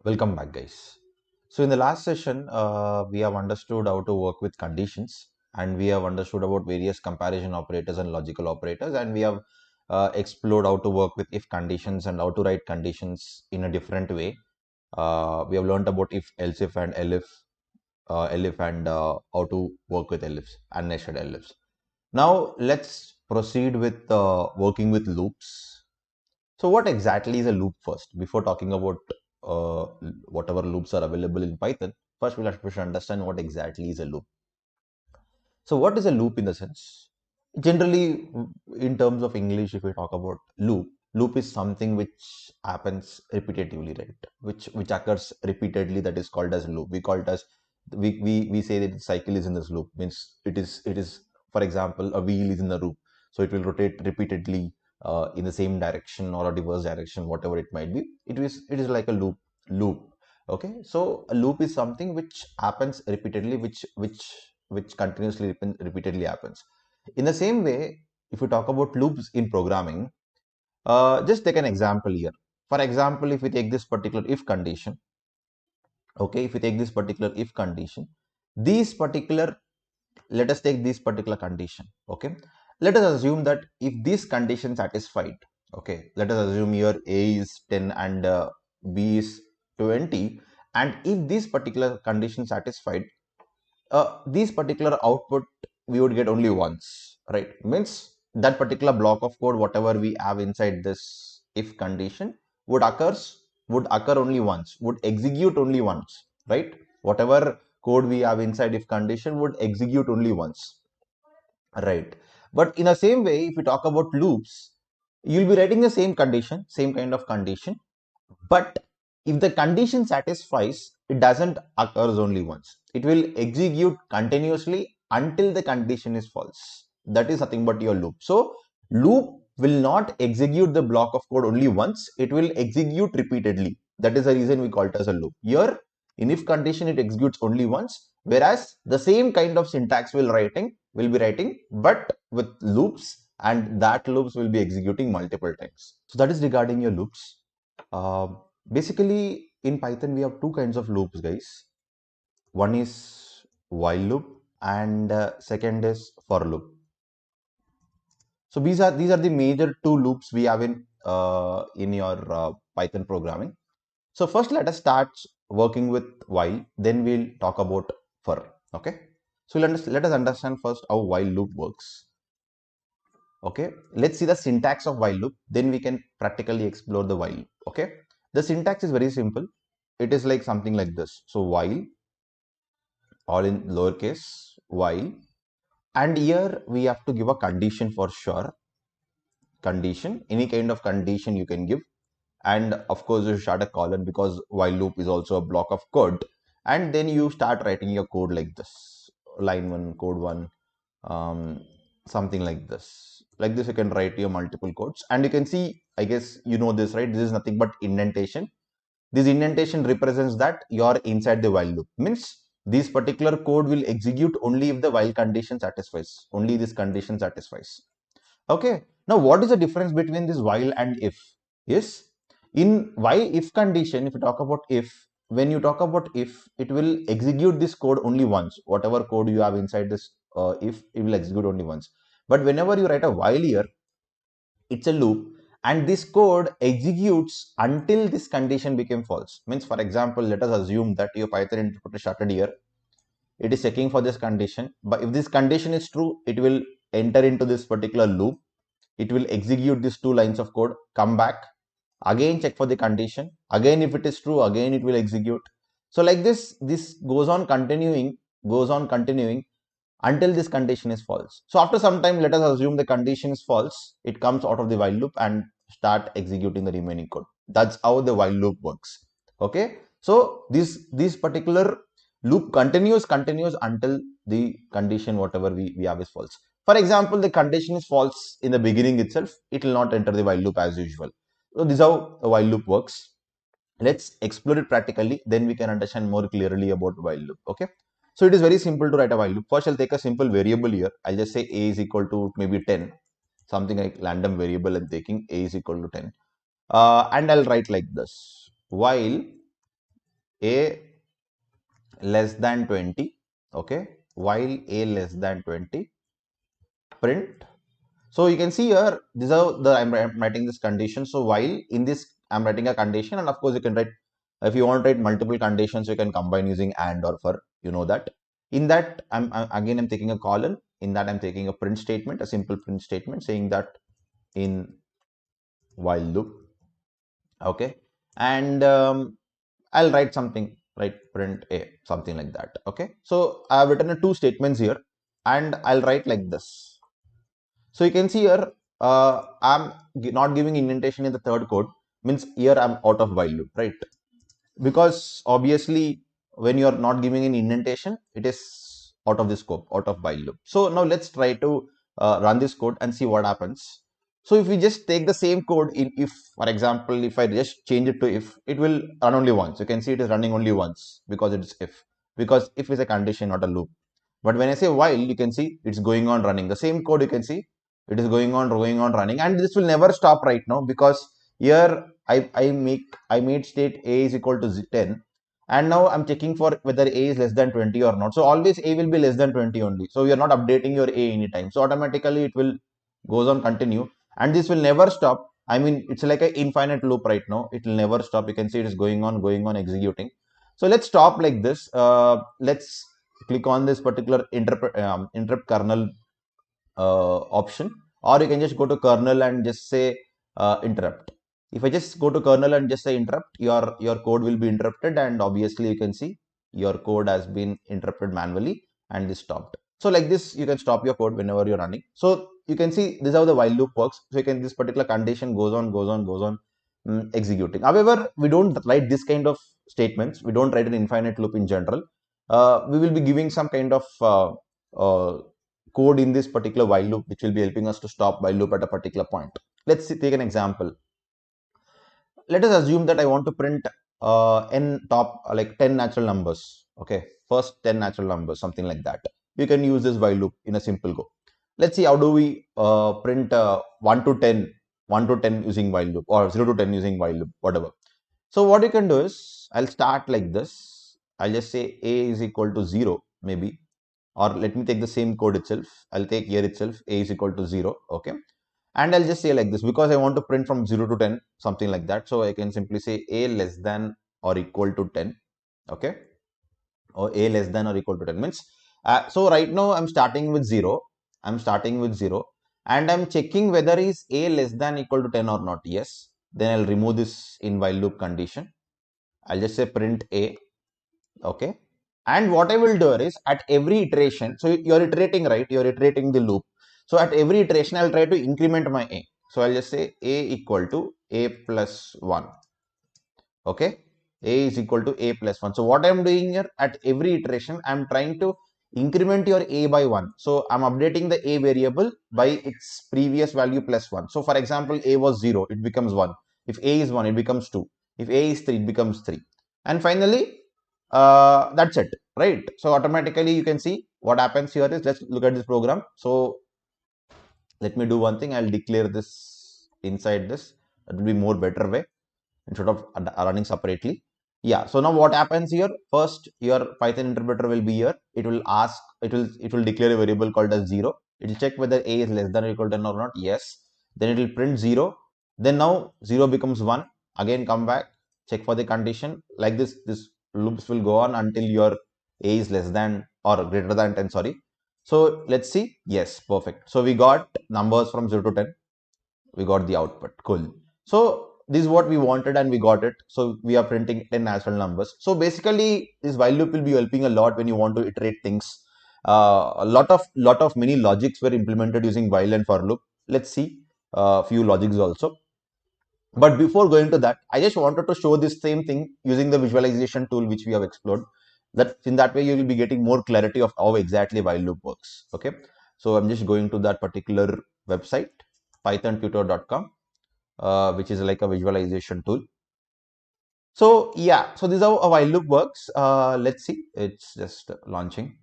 Welcome back, guys. So, in the last session, we have understood how to work with conditions, and we have understood about various comparison operators and logical operators, and we have explored how to work with if conditions and how to write conditions in a different way. We have learned about if, else if, and elif, and how to work with elifs and nested elifs. Now, let's proceed with working with loops. So what exactly is a loop first? Before talking about uh, whatever loops are available in Python, first we should understand what exactly is a loop. So what is a loop in the sense? Generally, in terms of English, if we talk about loop is something which happens repetitively, right? Which occurs repeatedly. That is called as loop. We call it as we say that the cycle is in this loop. Means it is for example a wheel is in the loop, so it will rotate repeatedly in the same direction or a diverse direction, whatever it might be. It is like a loop. Okay, so a loop is something which happens repeatedly, which continuously repeatedly happens. In the same way, if we talk about loops in programming, just take an example here. For example, if we take this particular if condition, okay, if we take this particular if condition, these particular, let us take this particular condition, okay. Let us assume that if this condition satisfied, okay, let us assume here A is 10 and B is 20, and if this particular condition satisfied, these particular output we would get only once, right? Means that particular block of code, whatever we have inside this if condition, would occur only once, would execute only once, right? Whatever code we have inside if condition would execute only once, right? But in the same way, if we talk about loops, you'll be writing the same condition, same kind of condition, but if the condition satisfies, it doesn't occurs only once. It will execute continuously until the condition is false. That is nothing but your loop. So loop will not execute the block of code only once. It will execute repeatedly. That is the reason we call it as a loop. Here, in if condition, it executes only once, whereas the same kind of syntax will be writing, but with loops, and that loops will be executing multiple times. So that is regarding your loops. Uh, Basically, in Python, we have two kinds of loops, guys. One is while loop, and second is for loop. So these are the major two loops we have in your Python programming. So first, let us start working with while. Then we'll talk about for. Okay. So let us understand first how while loop works. Okay. Let's see the syntax of while loop. Then we can practically explore the while loop. Okay. The syntax is very simple. It is like something like this. So while, all in lowercase, while, and here we have to give a condition for sure. Condition, any kind of condition you can give, and of course you start a colon because while loop is also a block of code, and then you start writing your code like this, line 1, code 1, um, something like this you can write your multiple codes, and you can see, I guess you know this, right? This is nothing but indentation. This indentation represents that you're inside the while loop. Means this particular code will execute only if the while condition satisfies. Only this condition satisfies. Okay. Now, what is the difference between this while and if? Yes. In while if condition, if you talk about if, when you talk about if, it will execute this code only once. Whatever code you have inside this if, it will execute only once. But whenever you write a while here, it's a loop, and this code executes until this condition became false. Means, for example, let us assume that your Python interpreter started here. It is checking for this condition, but if this condition is true, it will enter into this particular loop. It will execute these two lines of code, come back, again check for the condition, again if it is true, again it will execute. So like this goes on continuing until this condition is false. So after some time, let us assume the condition is false, it comes out of the while loop and start executing the remaining code. That's how the while loop works. Okay, so this particular loop continues until the condition whatever we have is false. For example, the condition is false in the beginning itself, it will not enter the while loop as usual. So this is how a while loop works. Let's explore it practically, then we can understand more clearly about while loop. Okay, so it is very simple to write a while loop. First, I'll take a simple variable here. I'll just say a is equal to maybe 10, something like random variable, and taking a is equal to 10, and I'll write like this: while a less than 20, okay, while a less than 20, print. So you can see here, these are the, I'm writing this condition. So while in this, I'm writing a condition, and of course you can write, if you want to write multiple conditions, you can combine using and or for, you know that. In that, I'm taking a colon. In that, I'm taking a print statement, a simple print statement saying that in while loop, okay, and I'll write something, right, print a, something like that, okay. So I have written two statements here, and I'll write like this. So you can see here, I'm not giving indentation in the third code, means here I'm out of while loop, right? Because obviously when you are not giving an indentation, it is out of the scope, out of while loop. So now let's try to run this code and see what happens. So if we just take the same code in if, for example, if I just change it to if, it will run only once. You can see it is running only once because it is if, because if is a condition, not a loop. But when I say while, you can see it's going on running. The same code, you can see it is going on running, and this will never stop right now, because here I made state a is equal to 10, and now I'm checking for whether a is less than 20 or not. So always a will be less than 20 only. So you're not updating your a anytime. So automatically it will goes on continue, and this will never stop. I mean, it's like an infinite loop right now. It will never stop. You can see it is going on executing. So let's stop like this. Let's click on this particular interrupt kernel option, or you can just go to kernel and just say interrupt. If I just go to kernel and just say interrupt, your code will be interrupted, and obviously you can see your code has been interrupted manually and this stopped. So like this, you can stop your code whenever you're running. So you can see this is how the while loop works. So you can, this particular condition goes on executing. However, we don't write this kind of statements. We don't write an infinite loop in general. We will be giving some kind of code in this particular while loop, which will be helping us to stop while loop at a particular point. Let's take an example. Let us assume that I want to print n top like 10 natural numbers. Okay, first 10 natural numbers, something like that. You can use this while loop in a simple go. Let's see how do we print 1 to 10, 1 to 10 using while loop, or 0 to 10 using while loop, whatever. So what you can do is, I'll start like this. I'll just say a is equal to 0 maybe, or let me take the same code itself. I'll take here itself a is equal to 0, okay, and I'll just say like this because I want to print from 0 to 10, something like that. So I can simply say a less than or equal to 10, okay, or a less than or equal to 10 means so right now I'm starting with 0. I'm starting with 0, and I'm checking whether is a less than equal to 10 or not. Yes, then I'll remove this in while loop condition. I'll just say print a, okay, and what I will do is at every iteration, so you're iterating, right, you're iterating the loop. So at every iteration I'll try to increment my a. So I'll just say a equal to a plus 1, okay, a is equal to a plus 1. So what I'm doing here, at every iteration I'm trying to increment your a by 1. So I'm updating the a variable by its previous value plus 1. So for example, a was 0, it becomes 1. If a is 1, it becomes 2. If a is 3, it becomes 3. And finally, that's it, right? So automatically you can see what happens here is, let's look at this program. So let me do one thing. I'll declare this inside this. It will be more better way instead of running separately. Yeah. So now what happens here? First, your Python interpreter will be here. It will ask, it will declare a variable called as 0. It will check whether a is less than or equal to 10 or not. Yes. Then it will print 0. Then now 0 becomes 1. Again come back, check for the condition. Like this, this loops will go on until your a is less than or greater than 10. Sorry. So let's see. Yes, perfect. So we got numbers from 0 to 10. We got the output. Cool. So this is what we wanted and we got it. So we are printing 10 natural numbers. So basically this while loop will be helping a lot when you want to iterate things. A lot of many logics were implemented using while and for loop. Let's see a few logics also. But before going to that, I just wanted to show this same thing using the visualization tool which we have explored. That in that way you will be getting more clarity of how exactly while loop works. Okay. So I'm just going to that particular website, pythontutor.com, which is like a visualization tool. So yeah, so this is how a while loop works. Let's see, it's just launching.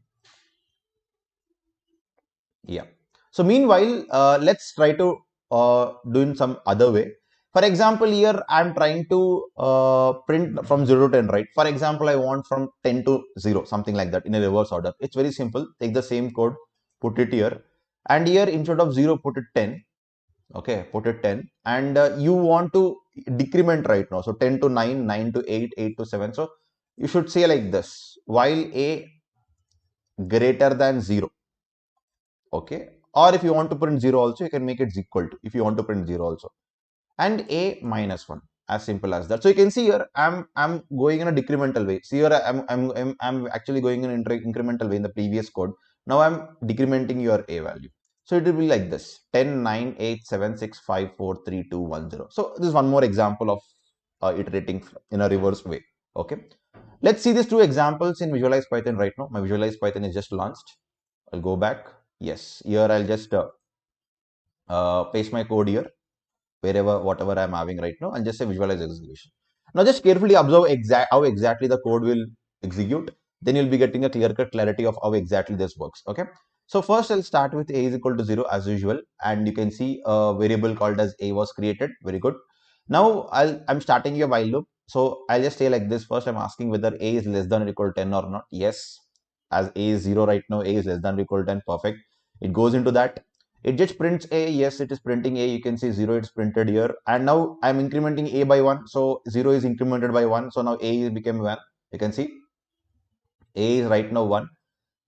Yeah. So meanwhile, let's try to do in some other way. For example, here I'm trying to print from 0 to 10, right? For example, I want from 10 to 0, something like that in a reverse order. It's very simple. Take the same code, put it here, and here instead of 0, put it 10. Okay, put it 10, and you want to decrement right now. So 10 to 9, 9 to 8, 8 to 7. So you should say like this, while a greater than 0. Okay, or if you want to print 0 also, you can make it equal to, if you want to print 0 also, and a minus 1, as simple as that. So you can see here I'm going in a decremental way. See here I'm actually going in an incremental way in the previous code. Now I'm decrementing your a value. So it will be like this: 10, 9, 8, 7, 6, 5, 4, 3, 2, 1, 0. So this is one more example of iterating in a reverse way. Okay, let's see these two examples in Visualize Python right now. My Visualize Python is just launched. I'll go back. Yes, here I'll just paste my code here, wherever, whatever I'm having right now, and just say visualize execution. Now just carefully observe how exactly the code will execute. Then you'll be getting a clear-cut clarity of how exactly this works. Okay. So first I'll start with a is equal to 0 as usual, and you can see a variable called as a was created. Very good. Now I'm starting a while loop. So I'll just say like this. First I'm asking whether a is less than or equal to 10 or not. Yes, as a is 0 right now, a is less than or equal to 10. Perfect. It goes into that. It just prints a. Yes, it is printing a. You can see 0, it's printed here, and now I'm incrementing a by 1. So 0 is incremented by 1. So now a became 1. You can see a is right now 1.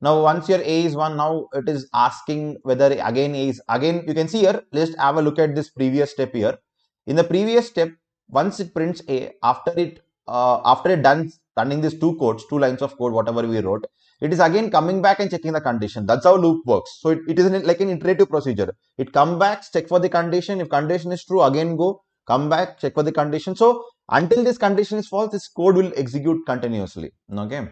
Now once your a is 1, now it is asking whether again a is, again you can see here. Let's have a look at this previous step here. In the previous step, once it prints a, after it done running these two codes, two lines of code, whatever we wrote, it is again coming back and checking the condition. That's how loop works. So it is like an iterative procedure. It come back, check for the condition. If condition is true, again go, come back, check for the condition. So until this condition is false, this code will execute continuously. Okay.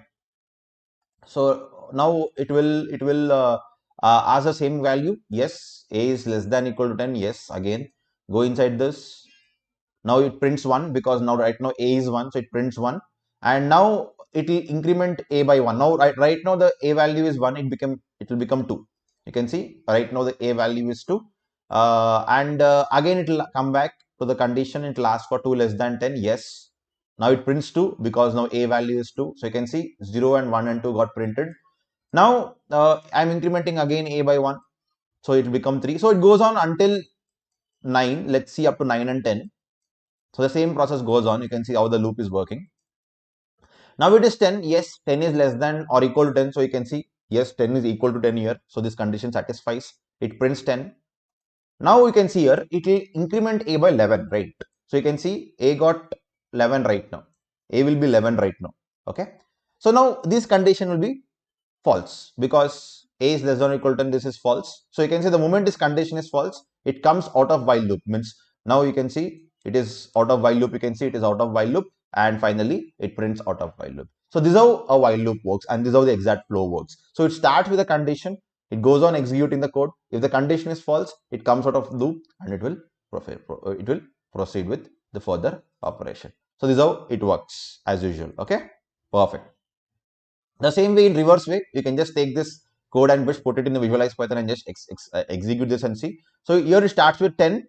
So now it will ask the same value. Yes, a is less than equal to 10. Yes, again go inside this. Now it prints 1 because now right now a is 1, so it prints 1, and now it will increment a by 1. Now right now the a value is 1, it will become 2. You can see right now the a value is 2, and again it will come back to the condition. It will ask for 2 less than 10. Yes, now it prints 2 because now a value is 2. So you can see 0 and 1 and 2 got printed. Now I'm incrementing again a by 1, so it will become 3. So it goes on until 9. Let's see up to 9 and 10. So the same process goes on. You can see how the loop is working. Now it is 10. Yes, 10 is less than or equal to 10. So you can see, yes, 10 is equal to 10 here. So this condition satisfies. It prints 10. Now you can see here, it will increment a by 11, right? So you can see a got 11 right now. A will be 11 right now. Okay. So now this condition will be false because a is less than or equal to 10. This is false. So you can see the moment this condition is false, it comes out of while loop. Means now you can see it is out of while loop. You can see it is out of while loop, and finally it prints out of while loop. So this is how a while loop works, and this is how the exact flow works. So it starts with a condition, it goes on executing the code. If the condition is false, it comes out of loop and it will proceed with the further operation. So this is how it works as usual. Okay, perfect. The same way in reverse way, you can just take this code and just put it in the Visualize Python and just execute this and see. So here it starts with 10.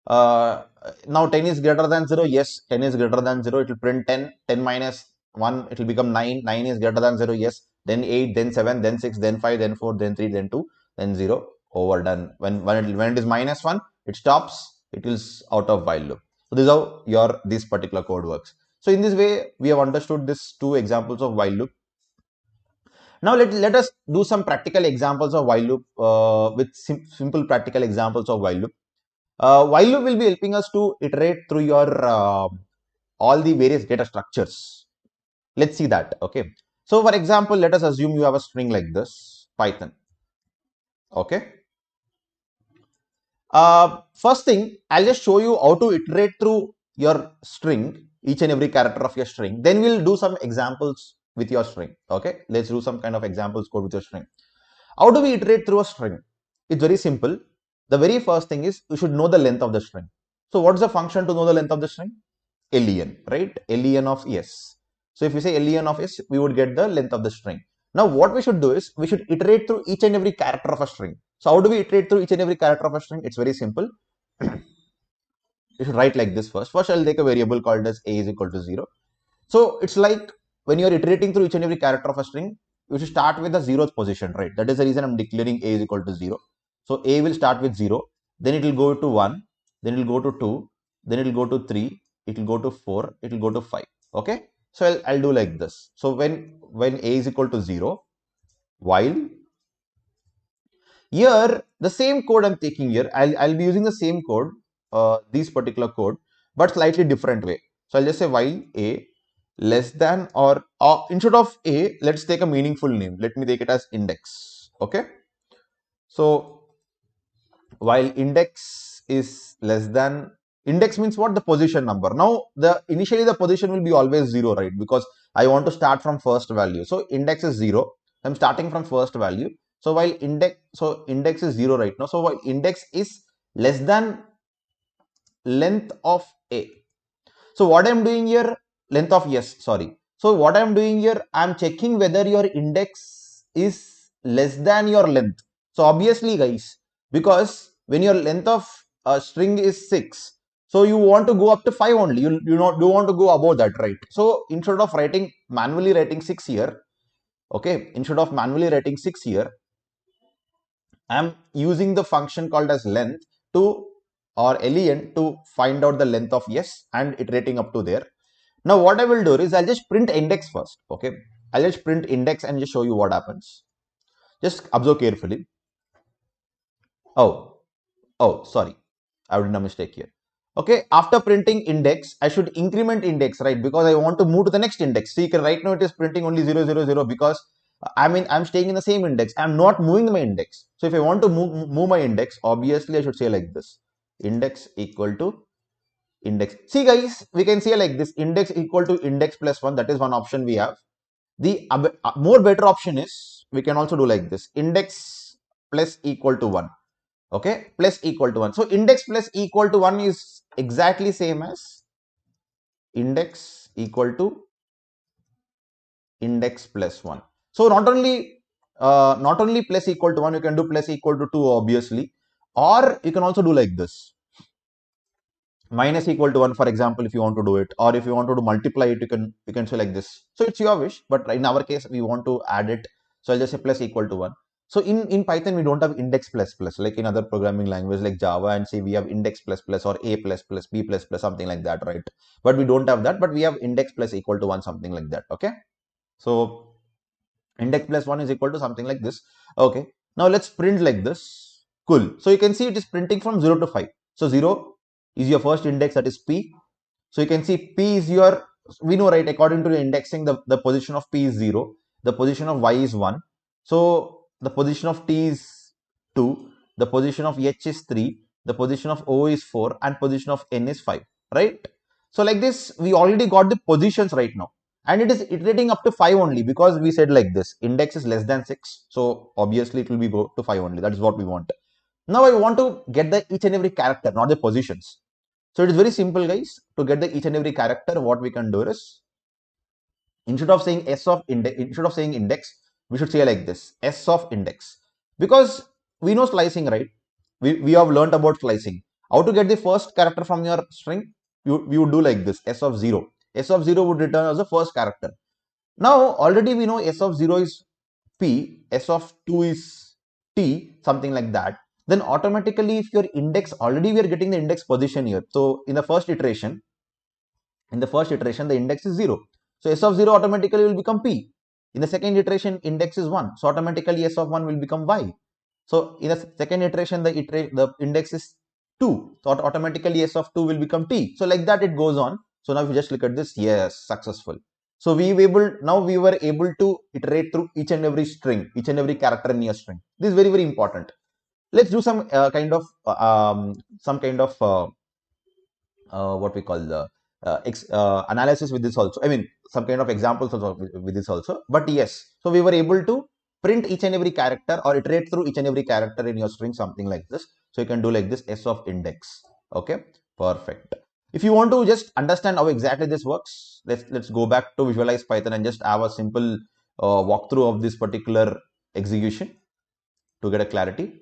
Now 10 is greater than 0. Yes, 10 is greater than 0. It will print 10. 10 minus 1, it will become 9. 9 is greater than 0. Yes, then 8, then 7, then 6, then 5, then 4, then 3, then 2, then 0. Over done. When it is minus 1, it stops. It is out of while loop. So this is how this particular code works. So in this way, we have understood these two examples of while loop. Now let us do some practical examples of while loop with simple practical examples of while loop. While loop will be helping us to iterate through your all the various data structures. Let's see that. Okay. So for example, let us assume you have a string like this, Python. Okay. First thing, I'll just show you how to iterate through your string, each and every character of your string. Then we'll do some examples with your string. Okay. Let's do some kind of examples code with your string. How do we iterate through a string? It's very simple. The very first thing is you should know the length of the string. So what's the function to know the length of the string? Len, right? Len of s. So if we say len of s, we would get the length of the string. Now what we should do is we should iterate through each and every character of a string. So how do we iterate through each and every character of a string? It's very simple. you should write like this first. First, I'll take a variable called as a is equal to 0. So it's like when you're iterating through each and every character of a string, you should start with the 0th position, right? That is the reason I'm declaring a is equal to 0. So a will start with 0, then it will go to 1, then it will go to 2, then it will go to 3, it will go to 4, it will go to 5. Okay. So I'll do like this. So when a is equal to 0, while here the same code I'm taking here, I'll be using the same code, this particular code, but slightly different way. So I'll just say while a less than or instead of a, let's take a meaningful name. Let me take it as index. Okay. So while index is less than, index means what? The position number. Now initially the position will be always 0, right? Because I want to start from first value. So index is 0. I'm starting from first value. So while index is 0 right now. So while index is less than length of a. So what I'm doing here, length of yes, sorry. So what I'm doing here, I'm checking whether your index is less than your length. So obviously guys, because when your length of a string is 6, so you want to go up to 5 only. You don't want to go above that, right? So instead of manually writing 6 here, okay, instead of manually writing 6 here, I'm using the function called as length to or len to find out the length of yes and iterating up to there. Now what I will do is I'll just print index first. Okay, I'll just print index and just show you what happens. Just observe carefully. Oh, sorry, I did a mistake here. Okay, after printing index, I should increment index, right? Because I want to move to the next index. See, right now it is printing only 000 because I'm staying in the same index. I'm not moving my index. So if I want to move my index, obviously I should say like this: index equal to index. See guys, we can say like this: index equal to index plus 1. That is one option we have. The more better option is we can also do like this: index plus equal to 1. Okay, plus equal to 1. So index plus equal to 1 is exactly same as index equal to index plus 1. So not only plus equal to 1, you can do plus equal to 2 obviously, or you can also do like this: minus equal to 1, for example, if you want to do it, or if you want to multiply it, you can say like this. So it's your wish, but in our case we want to add it, so I'll just say plus equal to 1. So in Python we don't have index plus plus like in other programming language like Java, and say we have index plus plus or a plus plus b plus plus, something like that, right? But we don't have that, but we have index plus equal to 1, something like that. Okay, so index plus 1 is equal to something like this. Okay, now let's print like this. Cool. So you can see it is printing from 0 to 5. So 0 is your first index, that is p. So you can see p is your, we know, right, according to the indexing, the position of p is 0, the position of y is 1, so the position of t is 2, the position of h is 3, the position of o is 4, and position of n is 5, right? So like this, we already got the positions right now, and it is iterating up to 5 only because we said like this: index is less than 6, so obviously it will be go to 5 only. That is what we want. Now I want to get the each and every character, not the positions. So it is very simple guys. To get the each and every character, what we can do is, instead of saying index, we should say like this: s of index. Because we know slicing, right? We have learned about slicing. How to get the first character from your string? You would do like this: s of 0. S of 0 would return as the first character. Now already we know s of 0 is p, s of 2 is t, something like that. Then automatically, if your index, already we are getting the index position here. So in the first iteration, the index is 0. So s of 0 automatically will become p. In the second iteration, index is 1. So automatically s of 1 will become y. So in the second iteration, the index is 2. So automatically s of 2 will become t. So like that it goes on. So now if you just look at this, yes, successful. So we were able to iterate through each and every string, each and every character in your string. This is very, very important. Let's do some kind of what we call the analysis with this also. I mean, some kind of examples also with this also. But yes, so we were able to print each and every character or iterate through each and every character in your string, something like this. So you can do like this: s of index. Okay, perfect. If you want to just understand how exactly this works, let's go back to Visualize Python and just have a simple walkthrough of this particular execution to get a clarity.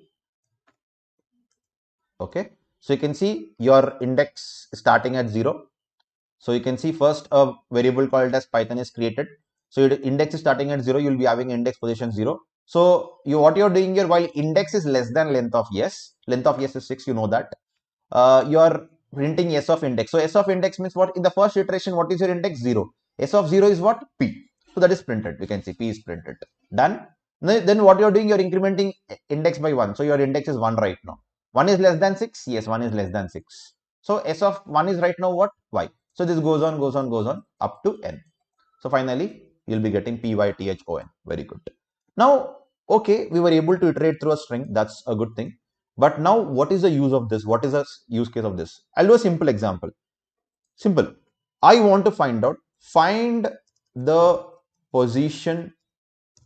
Okay. So you can see your index starting at 0. So you can see first a variable called as Python is created. So your index is starting at 0, you will be having index position 0. So what you're doing here, while index is less than length of yes is 6, you know that. You are printing s of index. So s of index means what? In the first iteration, what is your index? 0. S of 0 is what? P. So that is printed. You can see P is printed. Done. Then what you're doing, you're incrementing index by 1. So your index is 1 right now. 1 is less than 6? Yes, 1 is less than 6. So S of 1 is right now what? Y. So this goes on up to n. So finally, you'll be getting PYTHON. Very good. Now, okay, we were able to iterate through a string. That's a good thing. But now, what is the use of this? What is the use case of this? I'll do a simple example. Simple. I want to find the position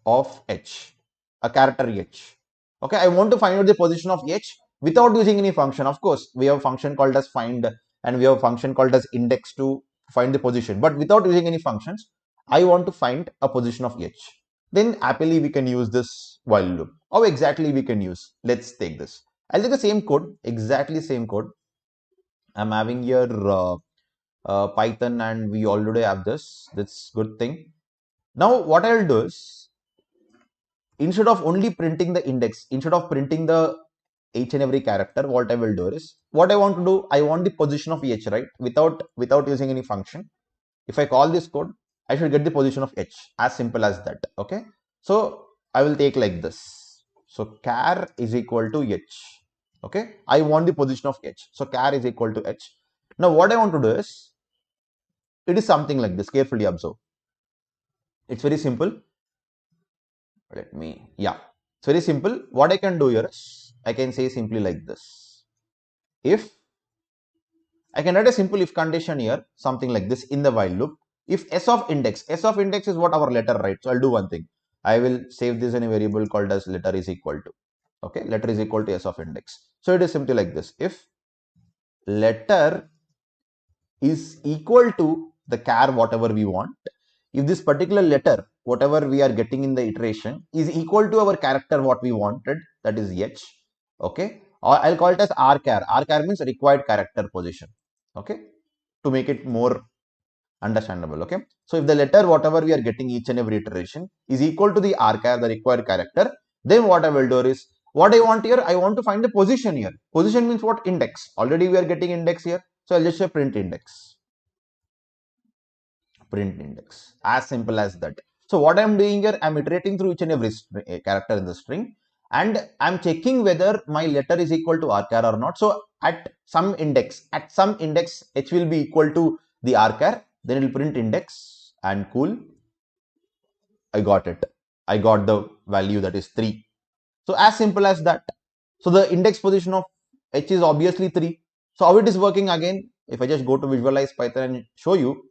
of h, a character h. Okay, I want to find out the position of h without using any function. Of course, we have a function called as find and we have a function called as index to find the position. But without using any functions, I want to find a position of h. Then happily we can use this while loop. How exactly we can use? Let's take this. I'll take the same code, exactly same code. I'm having here Python and we already have this. That's good thing. Now what I'll do is, instead of only printing the index, instead of printing the each and every character, what I will do is, what I want to do, I want the position of h, right? Without using any function. If I call this code, I should get the position of h, as simple as that. Okay. So I will take like this. So char is equal to h. Okay. I want the position of h. So char is equal to h. Now what I want to do is, it is something like this. Carefully observe. It's very simple. It's very simple. What I can do here is, I can say simply like this. If I can write a simple if condition here, something like this in the while loop. If s of index is what? Our letter, right? So I'll do one thing. I will save this in a variable called as letter is equal to. Okay, letter is equal to s of index. So it is simply like this. If letter is equal to the char whatever we want, if this particular letter, whatever we are getting in the iteration, is equal to our character what we wanted, that is h, okay, or I'll call it as rchar. Rchar means required character position, okay, to make it more understandable. Okay, so if the letter whatever we are getting each and every iteration is equal to the rchar, the required character, then what I will do is, what I want here, I want to find the position here. Position means what? Index. Already we are getting index here, so I'll just say print index. Print index, as simple as that. So what I'm doing here, I'm iterating through each and every character in the string, and I'm checking whether my letter is equal to rchar or not. So at some index h will be equal to the rchar, then it will print index, and cool, I got it. I got the value, that is 3. So as simple as that. So the index position of h is obviously 3. So how it is working again, if I just go to visualize Python and show you,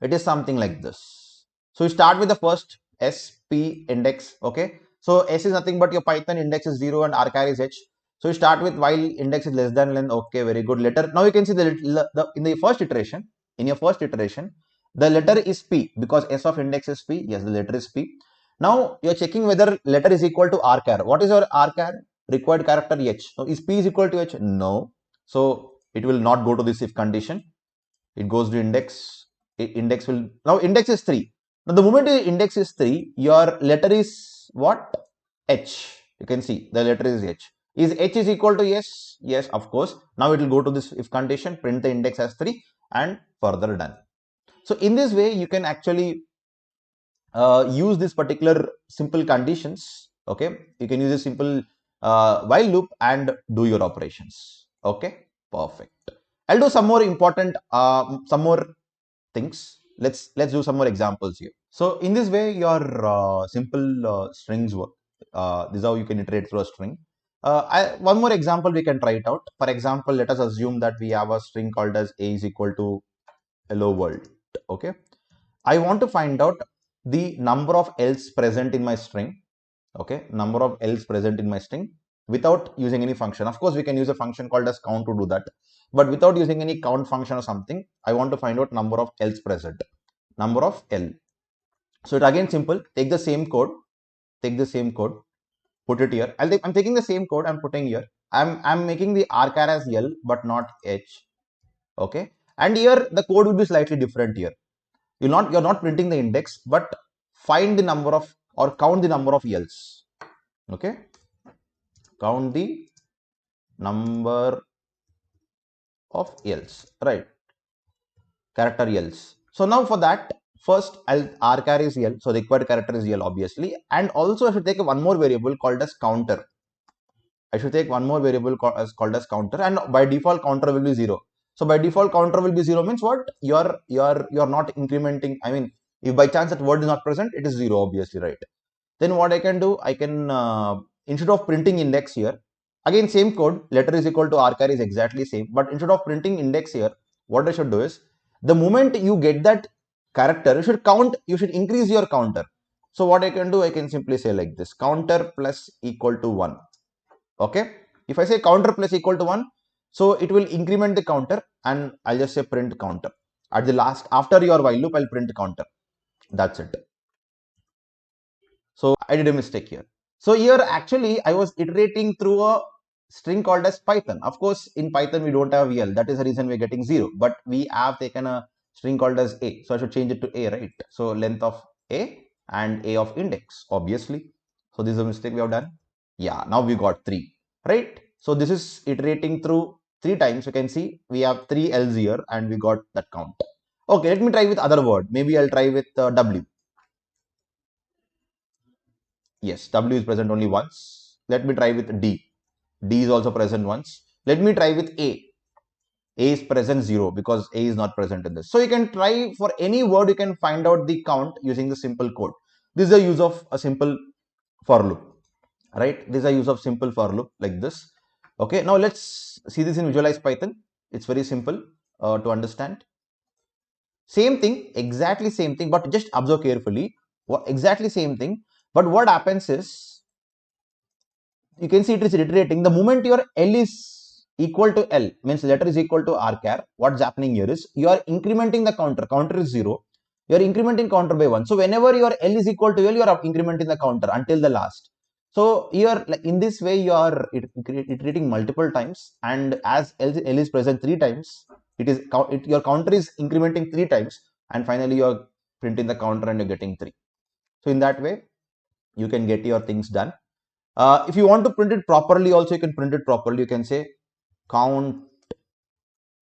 it is something like this. So you start with the first SP index. Okay. So S is nothing but your Python index is 0 and rchar is h. So you start with while index is less than length. Okay, very good. Letter. Now you can see in the first iteration, the letter is P because S of index is P. Yes, the letter is P. Now you're checking whether letter is equal to rchar. What is your rchar? Required character h. So is P is equal to h? No. So it will not go to this if condition. It goes to index. Index will, now index is 3. Now the moment your index is 3, your letter is what? H. You can see the letter is h. Is h is equal to yes? Yes, of course. Now it will go to this if condition, print the index as 3 and further done. So in this way, you can actually use this particular simple conditions. Okay, you can use a simple while loop and do your operations. Okay, perfect. I'll do some more important, some more things. Let's do some more examples here. So in this way, your simple strings work. This is how you can iterate through a string. One more example, we can try it out. For example, let us assume that we have a string called as a is equal to hello world. Okay, I want to find out the number of else present in my string. Okay, number of else present in my string without using any function. Of course, we can use a function called as count to do that, but without using any count function or something, I want to find out number of else present, number of L. So it again simple. Take the same code, put it here. I'm taking the same code, I'm putting here. I'm making the rchar as L but not H. Okay, and here the code will be slightly different here. You're not printing the index, but find the number of or count the number of L's. Okay, count the number of L's, right? Character L's. So now for that, first rchar is L, so required character is L obviously, and also I should take one more variable called as counter. I should take one more variable called as counter, and by default counter will be 0. So by default counter will be 0 means what? You're not incrementing. I mean, if by chance that word is not present, it is 0 obviously, right? Then what I can do, I can instead of printing index here, again same code, letter is equal to rchar is exactly same, but instead of printing index here, what I should do is, the moment you get that character, you should increase your counter. So what I can do, I can simply say like this, counter plus equal to 1. Okay, if I say counter plus equal to 1, so it will increment the counter, and I'll just say print counter at the last. After your while loop, I'll print counter. That's it. So I did a mistake here. So here actually I was iterating through a string called as Python. Of course, in Python we don't have L. That is the reason we're getting 0. But we have taken a string called as A. So I should change it to A, right? So length of A and A of index, obviously. So this is a mistake we have done. Yeah, now we got 3, right? So this is iterating through 3 times. You can see we have 3 L's here and we got that count. Okay, let me try with other word. Maybe I'll try with W. Yes, W is present only once. Let me try with D. D is also present once. Let me try with A. A is present 0 because A is not present in this. So you can try for any word, you can find out the count using the simple code. This is the use of a simple for loop, right? This is a use of simple for loop like this. Okay, now let's see this in Visualize Python. It's very simple to understand. Same thing, exactly same thing, but just observe carefully. Exactly same thing. But what happens is, you can see it is iterating. The moment your L is equal to L, means letter is equal to rchar, what's happening here is you are incrementing the counter. Counter is 0. You are incrementing counter by 1. So whenever your L is equal to L, you are incrementing the counter until the last. So here, like in this way, you are iterating multiple times, and as L is present 3 times, your counter is incrementing 3 times, and finally you are printing the counter and you're getting 3. So in that way, you can get your things done. If you want to print it properly also, you can print it properly. You can say count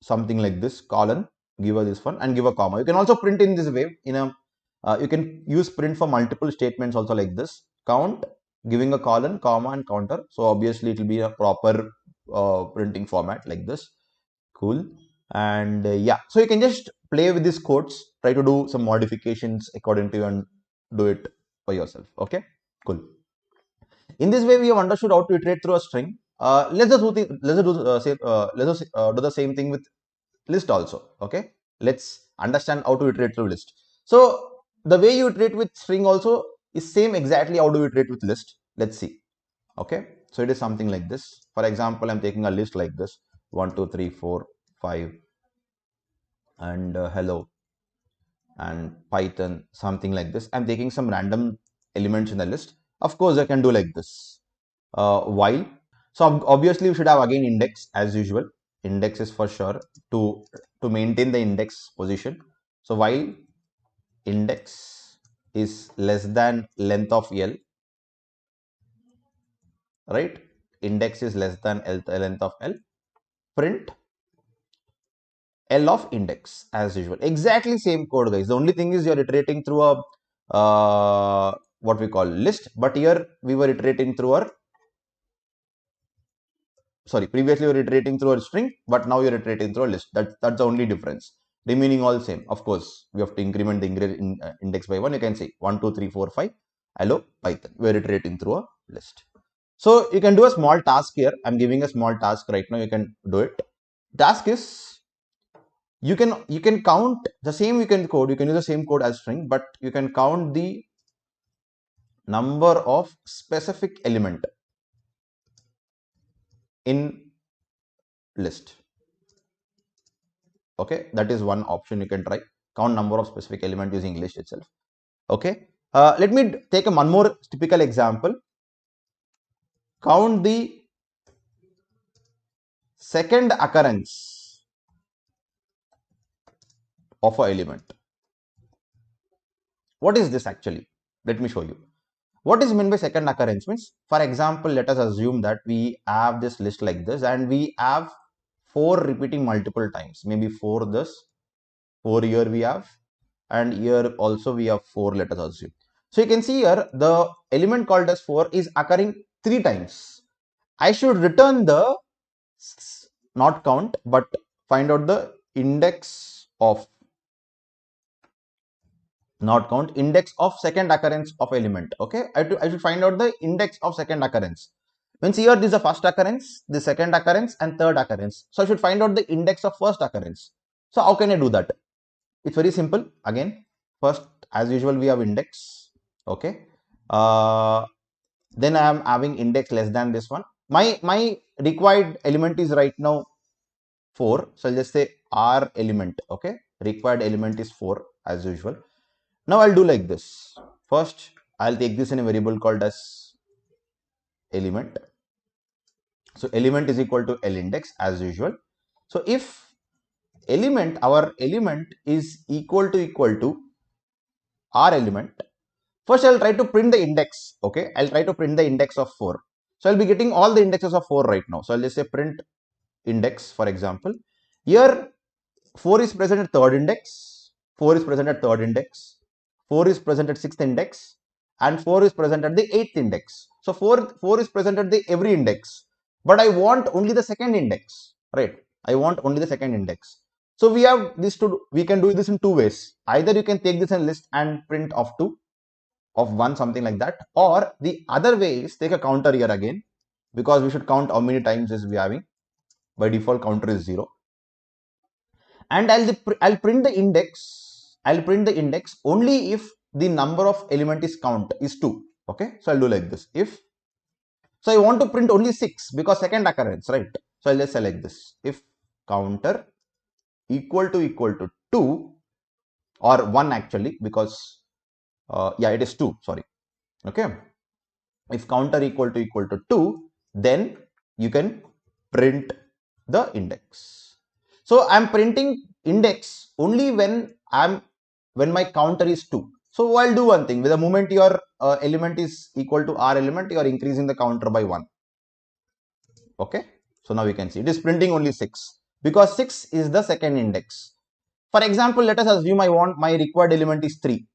something like this, colon, give us this one and give a comma. You can also print in this way. You can use print for multiple statements also like this, count, giving a colon, comma and counter. So obviously it will be a proper printing format like this. Cool. And yeah, so you can just play with these codes, try to do some modifications according to you and do it for yourself. Okay, cool. In this way, we have understood how to iterate through a string. Let's do the same thing with list also. Okay, let's understand how to iterate through list. So the way you iterate with string also is same exactly how do you iterate with list. Let's see. Okay, so it is something like this. For example, I'm taking a list like this: 1, 2, 3, 4, 5, and hello and Python, something like this. I'm taking some random elements in the list. Of course, I can do like this. While, so obviously we should have again index as usual. Index is for sure to maintain the index position. So while index is less than length of L, right? Index is less than length of L, print L of index as usual. Exactly same code, guys. The only thing is you're iterating through a what we call list, but here we were iterating through our previously you were iterating through a string, but now you're iterating through a list. That's the only difference. Remaining all same. Of course, we have to increment the index by 1. You can say 1, 2, 3, 4, 5. Hello, Python. We're iterating through a list. So you can do a small task here. I'm giving a small task right now. You can do it. Task is, you can count the same. You can use the same code as string, but you can count the number of specific element in list. Okay, that is one option you can try. Count number of specific element using list itself. Okay, let me take one more typical example. Count the second occurrence of an element. What is this actually? Let me show you. What is meant by second occurrence means, for example, let us assume that we have this list like this and we have 4 repeating multiple times, maybe 4 this, 4 here we have, and here also we have 4, let us assume. So you can see here the element called as 4 is occurring 3 times. I should return the not count but find out the index of not count index of second occurrence of element. Okay, I should find out the index of second occurrence. Means here this is the first occurrence, the second occurrence and third occurrence. So I should find out the index of first occurrence. So how can I do that? It's very simple. Again, first as usual we have index. Okay, then I am having index less than this one. My required element is right now 4. So I'll just say R element. Okay, required element is 4 as usual. Now I'll do like this. First, I'll take this in a variable called as element. So element is equal to L index as usual. So if our element is equal to R element, first I'll try to print the index. Okay, I'll try to print the index of 4. So I'll be getting all the indexes of 4 right now. So I'll just say print index, for example. Here 4 is present at third index, 4 is present at third index, 4 is present at sixth index, and 4 is present at the eighth index. So 4 is present at the every index, but I want only the second index, right? I want only the second index. So we can do this in 2 ways. Either you can take this in list and print of 2, of 1, something like that, or the other way is take a counter here again, because we should count how many times is we having. By default counter is 0. And I'll print the index only if the number of element is count is 2. Okay, so I'll do like this. If so I want to print only 6 because second occurrence, right? So I'll just select this. If counter equal to 2 or 1 actually, because yeah, it is 2, sorry. Okay, if counter equal to 2, then you can print the index. So I'm printing index only when my counter is 2. So I'll do one thing. With the moment your element is equal to R element, you are increasing the counter by 1. Okay, so now we can see it is printing only 6 because 6 is the second index. For example, let us assume I want my required element is 3.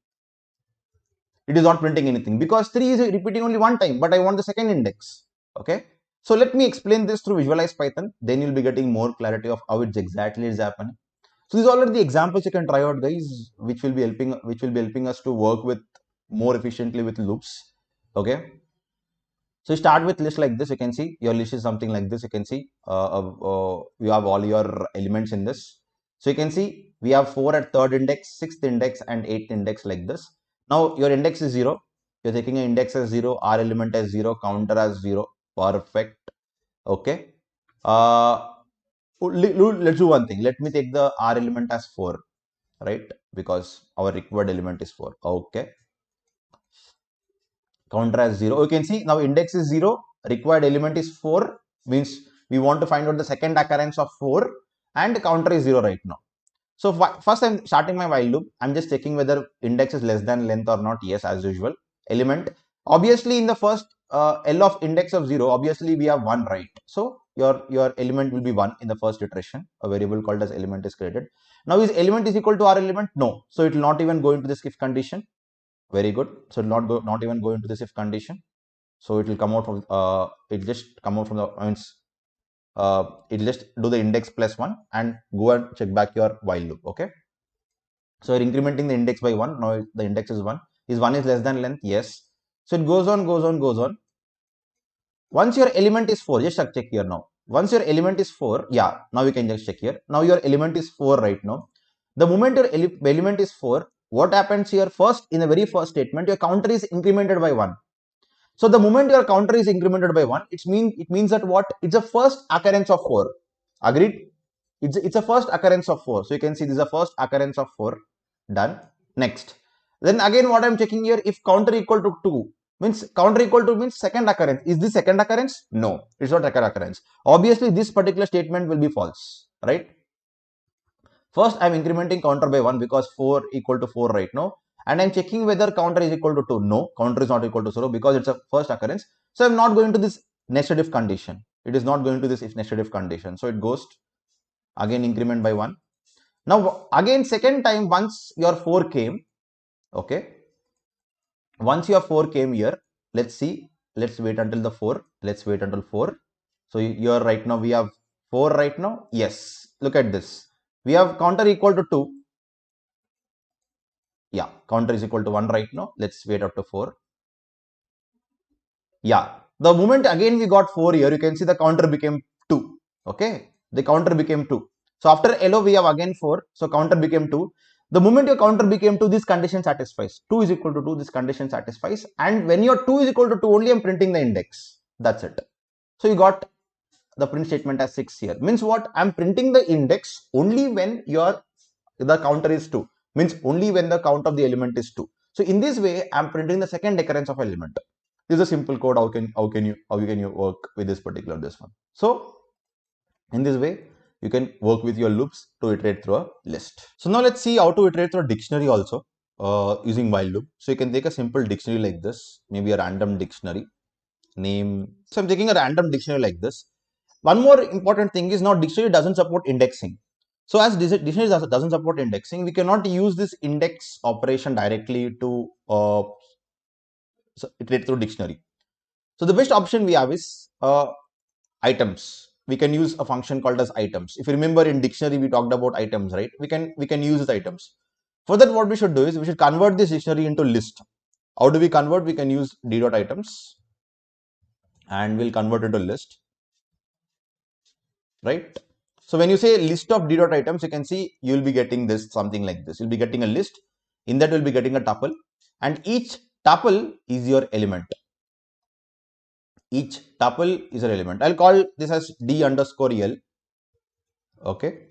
It is not printing anything because 3 is repeating only one time, but I want the second index. Okay, so let me explain this through Visualize Python. Then you'll be getting more clarity of how it exactly is happening. So these all are the examples you can try out, guys, which will be helping us to work with more efficiently with loops. Okay, so you start with list like this. You can see your list is something like this. You can see you have all your elements in this. So you can see we have 4 at third index, sixth index, and eighth index like this. Now your index is 0. You're taking an index as 0, R element as 0, counter as 0. Perfect. Okay. Let's do one thing. Let me take the R element as 4, right? Because our required element is 4. Okay. Counter as 0. You can see now index is 0, required element is 4, means we want to find out the second occurrence of 4, and counter is 0 right now. So first I'm starting my while loop. I'm just checking whether index is less than length or not. Yes, as usual. Element. Obviously, in the first L of index of 0, obviously we have 1, right? So your element will be 1 in the first iteration. A variable called as element is created. Now is element is equal to R element? No. So it will not even go into this if condition. Very good. So it will not even go into this if condition. So it will come out from it just come out from the means it'll just do the index plus 1 and go and check back your while loop. Okay, so you're incrementing the index by 1. Now the index is 1. Is 1 is less than length? Yes. So it goes on. Once your element is 4, just check here now. Once your element is 4, yeah, now we can just check here. Now your element is 4 right now. The moment your element is 4, what happens here? First, in the very first statement, your counter is incremented by 1. So the moment your counter is incremented by 1, it means that what? It's a first occurrence of 4. Agreed? It's a first occurrence of 4. So you can see this is a first occurrence of 4. Done. Next. Then again what I'm checking here, if counter equal to 2, Means counter equal to means second occurrence. Is this second occurrence? No, it's not second occurrence. Obviously, this particular statement will be false, right? First, I'm incrementing counter by 1 because 4 equal to 4 right now. And I'm checking whether counter is equal to 2. No, counter is not equal to 0 because it's a first occurrence. So I'm not going to this nested if condition. It is not going to this if nested if condition. So it goes again increment by 1. Now again second time once your 4 came, okay. Once your 4 came here, let's see. Let's wait until the 4. Let's wait until 4. So here right now we have 4 right now. Yes, look at this. We have counter equal to 2. Yeah, counter is equal to 1 right now. Let's wait up to 4. Yeah, the moment again we got 4 here, you can see the counter became 2. Okay, the counter became 2. So after LO we have again 4. So counter became 2. The moment your counter became 2, this condition satisfies. 2 is equal to 2, this condition satisfies. And when your 2 is equal to 2, only I'm printing the index. That's it. So you got the print statement as 6 here. Means what? I'm printing the index only when the counter is 2. Means only when the count of the element is 2. So in this way, I'm printing the second occurrence of element. This is a simple code. How can you work with this one? So in this way, you can work with your loops to iterate through a list. So now let's see how to iterate through a dictionary also using while loop. So you can take a simple dictionary like this, maybe a random dictionary name. So I'm taking a random dictionary like this. One more important thing is now dictionary doesn't support indexing. So as dictionary doesn't support indexing, we cannot use this index operation directly to iterate through dictionary. So the best option we have is items. We can use a function called as items. If you remember in dictionary we talked about items, right? We can use these items. For that, what we should do is we should convert this dictionary into list. How do we convert? We can use d.items and we'll convert into list, right? So when you say list of d.items, you can see you'll be getting this something like this. You'll be getting a list. In that, you'll be getting a tuple, and each tuple is your element. Each tuple is an element. I'll call this as d underscore l. Okay.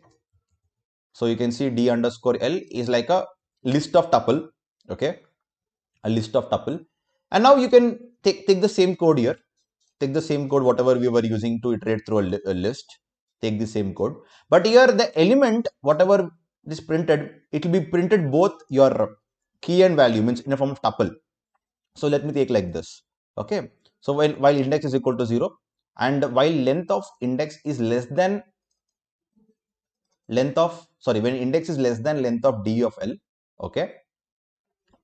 So you can see d underscore l is like a list of tuple. Okay. A list of tuple. And now you can take the same code here. Take the same code, whatever we were using to iterate through a list. Take the same code. But here the element, whatever is printed, it will be printed both your key and value, means in a form of tuple. So let me take like this. Okay. So while index is equal to 0 and while length of index is less than when index is less than length of d of l, okay,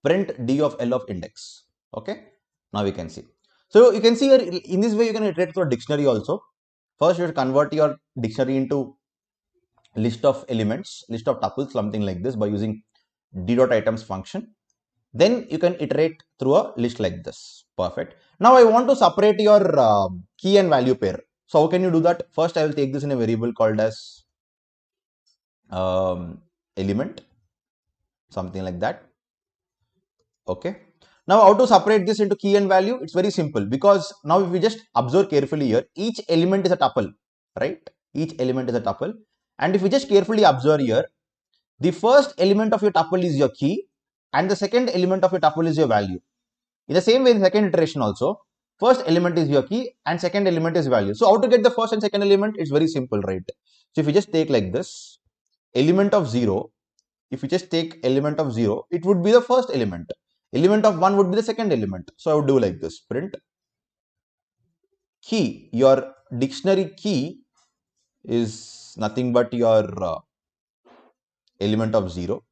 print d of l of index. Okay. Now we can see. So you can see here in this way you can iterate through a dictionary also. First, you should convert your dictionary into list of elements, list of tuples, something like this by using d.items function. Then you can iterate through a list like this. Perfect. Now I want to separate your key and value pair. So how can you do that? First, I will take this in a variable called as element, something like that. Okay. Now how to separate this into key and value? It's very simple, because now if we just observe carefully here, each element is a tuple, right? Each element is a tuple. And if we just carefully observe here, the first element of your tuple is your key and the second element of your tuple is your value. In the same way, in the second iteration also, first element is your key and second element is value. So how to get the first and second element? It's very simple, right? So if you just take like this, element of 0, if you just take element of 0, it would be the first element. Element of 1 would be the second element. So I would do like this, print key. Your dictionary key is nothing but your element of 0.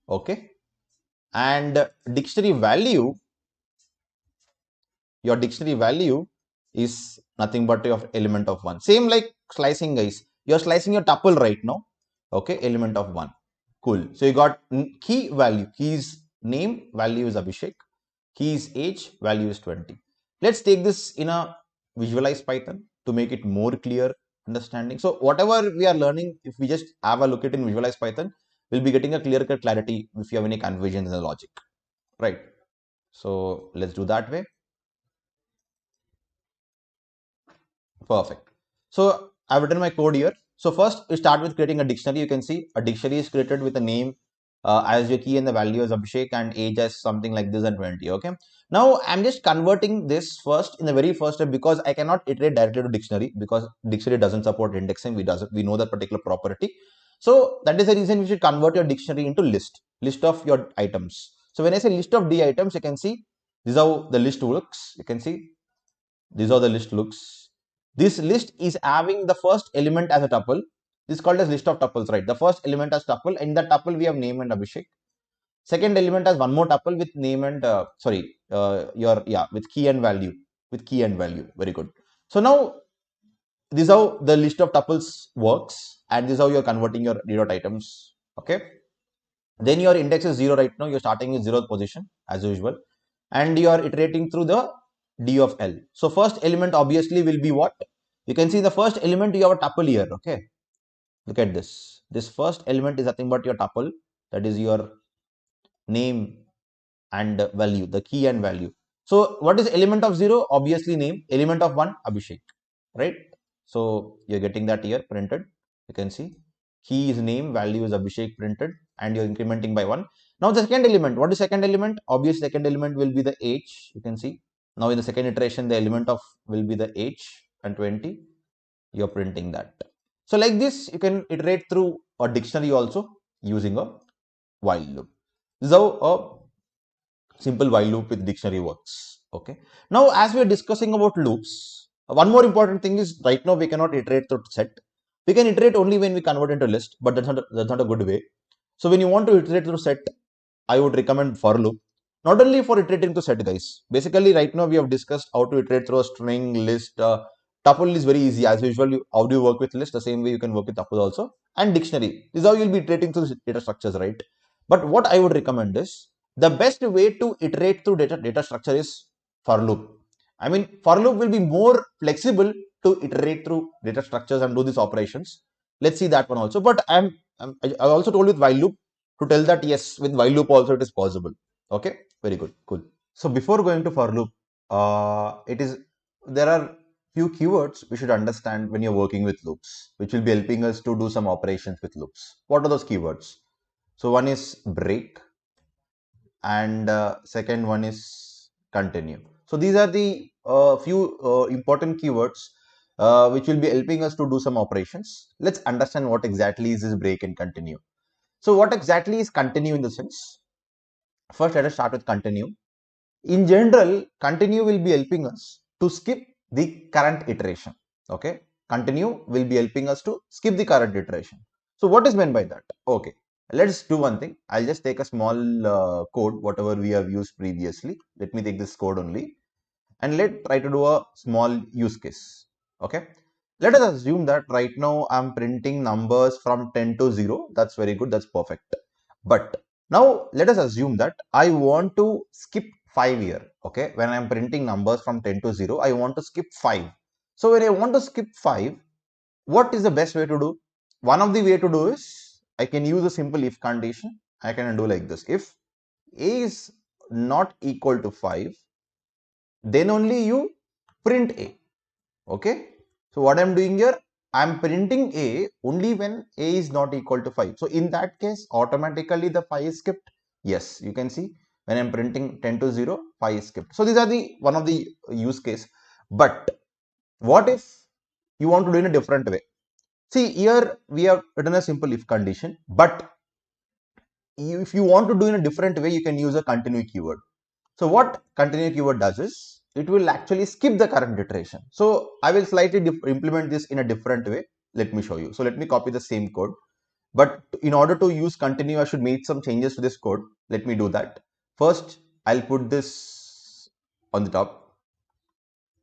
Okay. And dictionary value, your dictionary value is nothing but your element of 1. Same like slicing, guys. You're slicing your tuple right now. Okay. Element of 1. Cool. So you got key value. Key is name, value is Abhishek. Key is age, value is 20. Let's take this in a visualize Python to make it more clear understanding. So whatever we are learning, if we just have a look at in visualize Python, we'll be getting a clear-cut clarity if you have any confusions in the logic, right? So let's do that way. Perfect. So I've written my code here. So first we start with creating a dictionary. You can see a dictionary is created with a name, as your key and the value is Abhishek and age as something like this and 20. Okay. Now I'm just converting this first in the very first step because I cannot iterate directly to dictionary because dictionary doesn't support indexing. We know that particular property. So that is the reason you should convert your dictionary into list of your items. So when I say list of D items, you can see this is how the list looks. You can see this is how the list looks. This list is having the first element as a tuple. This is called as list of tuples, right? The first element as tuple. In that tuple, we have name and Abhishek. Second element has one more tuple with name and with key and value. With key and value. Very good. So now this is how the list of tuples works, and this is how you're converting your dot items. Okay. Then your index is 0 right now. You're starting with 0th position as usual, and you are iterating through the D of L. So first element obviously will be what? You can see the first element you have a tuple here. Okay. Look at this. This first element is nothing but your tuple. That is your name and value, the key and value. So what is element of 0? Obviously name. Element of 1, Abhishek, right? So you're getting that here printed. You can see key is name, value is Abhishek printed, and you're incrementing by 1. Now the second element, what is second element? Obviously second element will be the age. You can see now in the second iteration the element of will be the age and 20. You're printing that. So like this you can iterate through a dictionary also using a while loop. This is how a simple while loop with dictionary works. Okay. Now, as we are discussing about loops, one more important thing is right now we cannot iterate through set. We can iterate only when we convert into list, but that's not a good way. So when you want to iterate through set, I would recommend for loop. Not only for iterating to set, guys. Basically, right now we have discussed how to iterate through a string, list. Tuple is very easy. As usual, how do you work with list? The same way you can work with tuple also. And dictionary. This is how you'll be iterating through data structures, right? But what I would recommend is the best way to iterate through data structure is for loop. I mean, for loop will be more flexible to iterate through data structures and do these operations. Let's see that one also. But I also told with while loop to tell that yes, with while loop also it is possible. Okay, very good, cool. So before going to for loop, there are few keywords we should understand when you're working with loops, which will be helping us to do some operations with loops. What are those keywords? So one is break, and second one is continue. So these are the few important keywords which will be helping us to do some operations. Let's understand what exactly is this break and continue. So what exactly is continue in the sense? First, let us start with continue. In general, continue will be helping us to skip the current iteration. Okay, continue will be helping us to skip the current iteration. So what is meant by that? Okay, let's do one thing. I'll just take a small code, whatever we have used previously. Let me take this code only, and let's try to do a small use case. Okay, let us assume that right now I'm printing numbers from 10 to 0. That's very good. That's perfect. But now let us assume that I want to skip 5 here. Okay, when I'm printing numbers from 10 to 0, I want to skip 5. So when I want to skip 5, what is the best way to do? One of the way to do is I can use a simple if condition. I can do like this. If a is not equal to 5, then only you print a. Okay. So what I'm doing here, I'm printing a only when a is not equal to 5. So in that case, automatically the 5 is skipped. Yes, you can see when I'm printing 10 to 0, 5 is skipped. So these are the one of the use case. But what if you want to do in a different way? See, here we have written a simple if condition, but if you want to do in a different way, you can use a continue keyword. So what continue keyword does is it will actually skip the current iteration. So I will slightly implement this in a different way. Let me show you. So let me copy the same code. But in order to use continue, I should make some changes to this code. Let me do that. First, I'll put this on the top.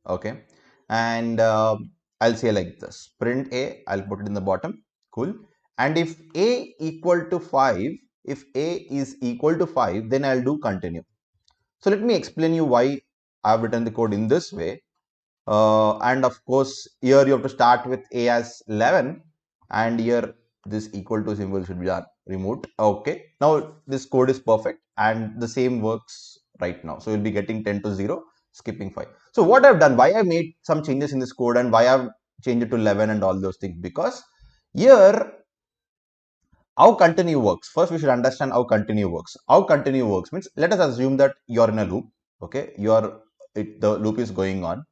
Okay. And I'll say like this. Print A, I'll put it in the bottom. Cool. And if A equal to 5, if A is equal to 5, then I'll do continue. So let me explain you why I've written the code in this way. And of course, here you have to start with a as 11, and here this equal to symbol should be removed. Okay, now this code is perfect, and the same works right now. So you'll be getting 10 to 0, skipping 5. So what I've done, why I made some changes in this code and why I've changed it to 11 and all those things, because here how continue works. First, we should understand how continue works. How continue works means, let us assume that you're in a loop. Okay, the loop is going on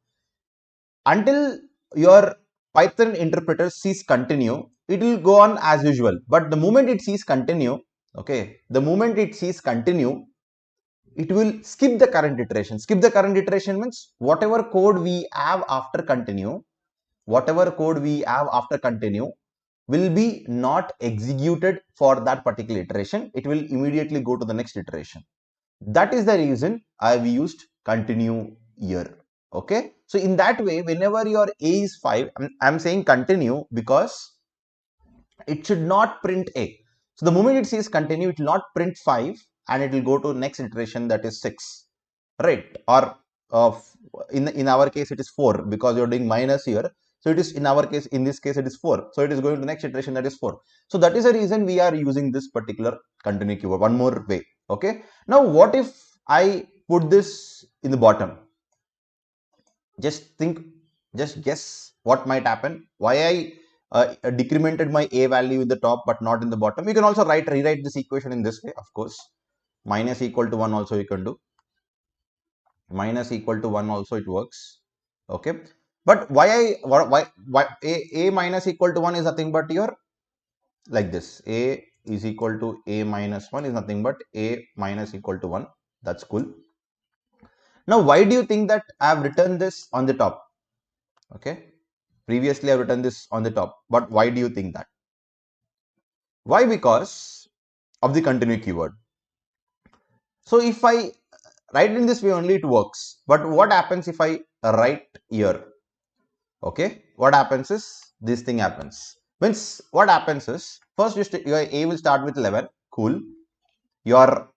until your Python interpreter sees continue. It will go on as usual. But the moment it sees continue, okay, the moment it sees continue, it will skip the current iteration. Skip the current iteration means whatever code we have after continue, will be not executed for that particular iteration. It will immediately go to the next iteration. That is the reason I've used continue here. Okay. So in that way, whenever your A is 5, I'm saying continue because it should not print A. So the moment it says continue, it will not print 5 and it will go to next iteration, that is 6. Right. Or in our case, it is 4 because you're doing minus here. So it is in our case, in this case, it is 4. So it is going to the next iteration, that is 4. So that is the reason we are using this particular continue keyword. One more way. Okay. Now, what if I put this in the bottom? Just guess what might happen. Why I decremented my A value in the top but not in the bottom. You can also rewrite this equation in this way, of course. Minus equal to 1 also you can do. Minus equal to 1 also it works. Okay. But why A minus equal to 1 is nothing but your, like this. A is equal to A minus 1 is nothing but A minus equal to 1. That's cool. Now, why do you think that I have written this on the top? Okay. Previously, I've written this on the top. But why do you think that? Why? Because of the continue keyword. So, if I write in this way only, it works. But what happens if I write here? Okay. What happens is, this thing happens. Means, what happens is, first your A will start with 11. Cool. You're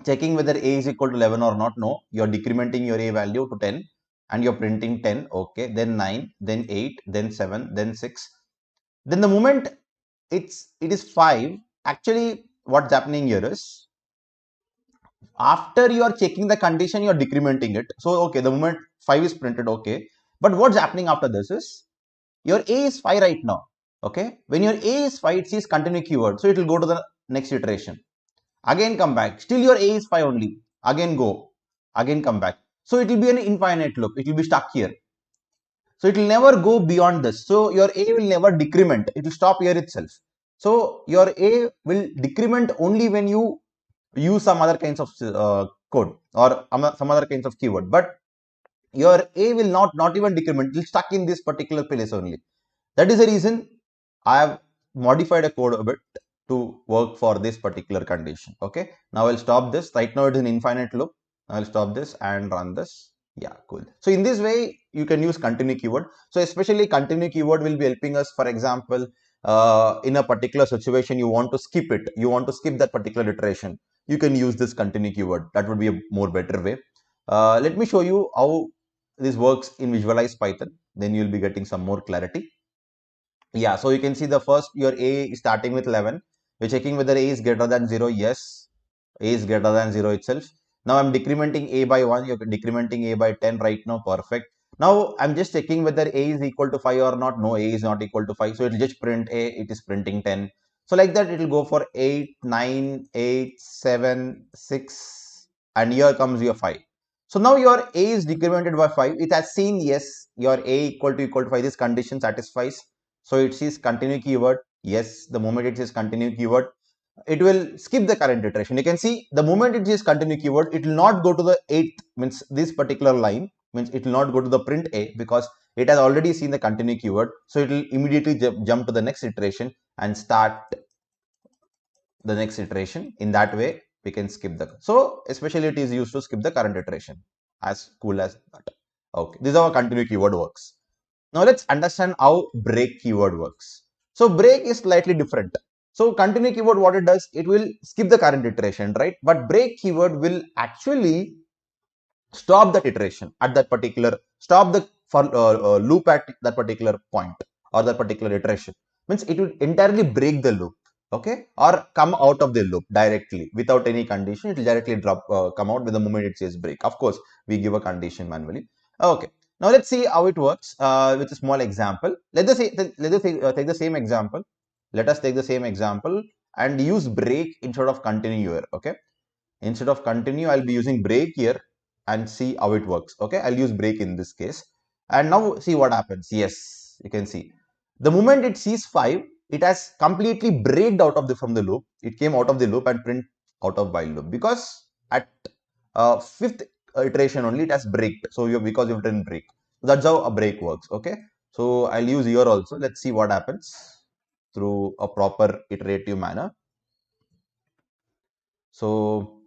checking whether A is equal to 11 or not. No. You're decrementing your A value to 10. And you're printing 10, okay, then 9, then 8, then 7, then 6. Then the moment it is 5, actually what's happening here is, after you are checking the condition, you're decrementing it. So, okay, the moment 5 is printed, okay. But what's happening after this is, your A is 5 right now, okay. When your A is 5, it sees continue keyword. So, it will go to the next iteration. Again come back. Still your A is 5 only. Again go. Again come back. So, it will be an infinite loop. It will be stuck here. So it will never go beyond this. So your A will never decrement. It will stop here itself. So your A will decrement only when you use some other kinds of code or some other kinds of keyword. But your A will not even decrement. It will stuck in this particular place only. That is the reason I have modified a code a bit to work for this particular condition. Okay. Now I'll stop this. Right now it is an infinite loop. I'll stop this and run this. Yeah, cool. So in this way, you can use continue keyword. So especially continue keyword will be helping us. For example, in a particular situation, you want to skip it. You want to skip that particular iteration. You can use this continue keyword. That would be a more better way. Let me show you how this works in Visualize Python. Then you'll be getting some more clarity. Yeah, so you can see the first, your A is starting with 11. We're checking whether A is greater than 0. Yes, A is greater than 0 itself. Now I'm decrementing A by 1. You're decrementing A by 10 right now. Perfect. Now I'm just checking whether A is equal to 5 or not. No, A is not equal to 5. So it will just print A. It is printing 10. So like that, it will go for 8, 9, 8, 7, 6. And here comes your 5. So now your A is decremented by 5. It has seen, yes, your A equal to 5. This condition satisfies. So it says continue keyword. Yes, the moment it says continue keyword, it will skip the current iteration. You can see the moment it says continue keyword, it will not go to the 8th, means this particular line, means it will not go to the print A because it has already seen the continue keyword. So it will immediately jump to the next iteration and start the next iteration. In that way, we can skip the, so especially it is used to skip the current iteration. As cool as that. Okay, this is how continue keyword works. Now let's understand how break keyword works. So break is slightly different. So continue keyword, what it does, it will skip the current iteration, right? But break keyword will actually stop that iteration at that particular, stop the loop at that particular point or that particular iteration. Means it will entirely break the loop, okay, or come out of the loop directly without any condition. It will directly come out with the moment it says break. Of course, we give a condition manually. Okay. Now let's see how it works with a small example. Let us take the same example. Let us take the same example and use break instead of continue here. Okay, instead of continue, I'll be using break here and see how it works. Okay, I'll use break in this case. And now see what happens. Yes, you can see the moment it sees 5, it has completely breaked out of the from the loop. It came out of the loop and print out of while loop, because at fifth iteration only it has breaked. So you, because you've done break. That's how a break works. Okay, so I'll use here also. Let's see what happens through a proper iterative manner. So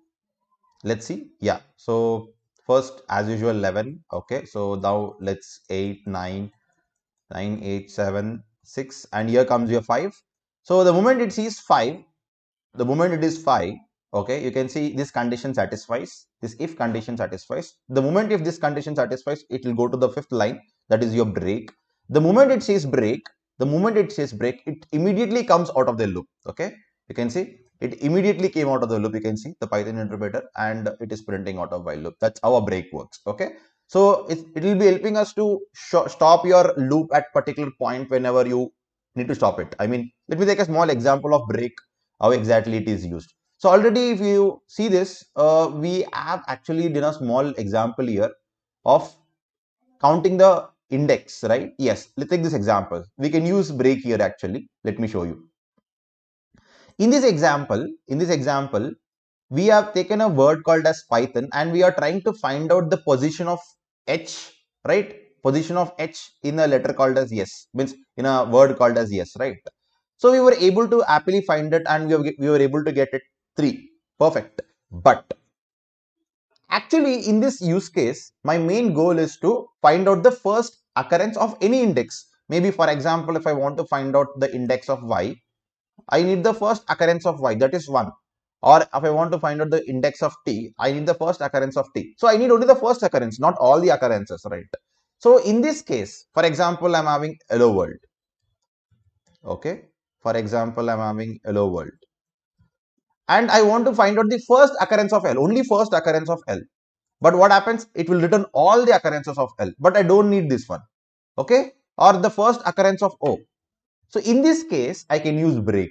let's see. Yeah, so first as usual 11. Okay, so now let's 8 9 9 8 7 6, and here comes your 5. So the moment it sees 5, the moment it is 5, okay, you can see this condition satisfies, this if condition satisfies. The moment if this condition satisfies, it will go to the fifth line, that is your break. The moment it says break, it immediately comes out of the loop. Okay, you can see it immediately came out of the loop. You can see the Python interpreter, and it is printing out of while loop. That's how a break works. Okay, so it will be helping us to stop your loop at particular point whenever you need to stop it. I mean, let me take a small example of break, how exactly it is used. So already if you see this, we have actually done a small example here of counting the index, right? Yes, let's take this example. We can use break here actually. Let me show you. In this example, we have taken a word called as Python, and we are trying to find out the position of H, right? Position of H in a letter called as yes, means in a word called as yes, right? So we were able to happily find it, and we were able to get it 3. Perfect. But actually, in this use case, my main goal is to find out the first occurrence of any index. Maybe, for example, if I want to find out the index of y, I need the first occurrence of y, that is 1. Or if I want to find out the index of t, I need the first occurrence of t. So I need only the first occurrence, not all the occurrences, right? So in this case, for example, I'm having hello world. Okay. For example, I'm having hello world. And I want to find out the first occurrence of L, only first occurrence of L. But what happens? It will return all the occurrences of L, but I don't need this one. Okay, or the first occurrence of O. So in this case, I can use break.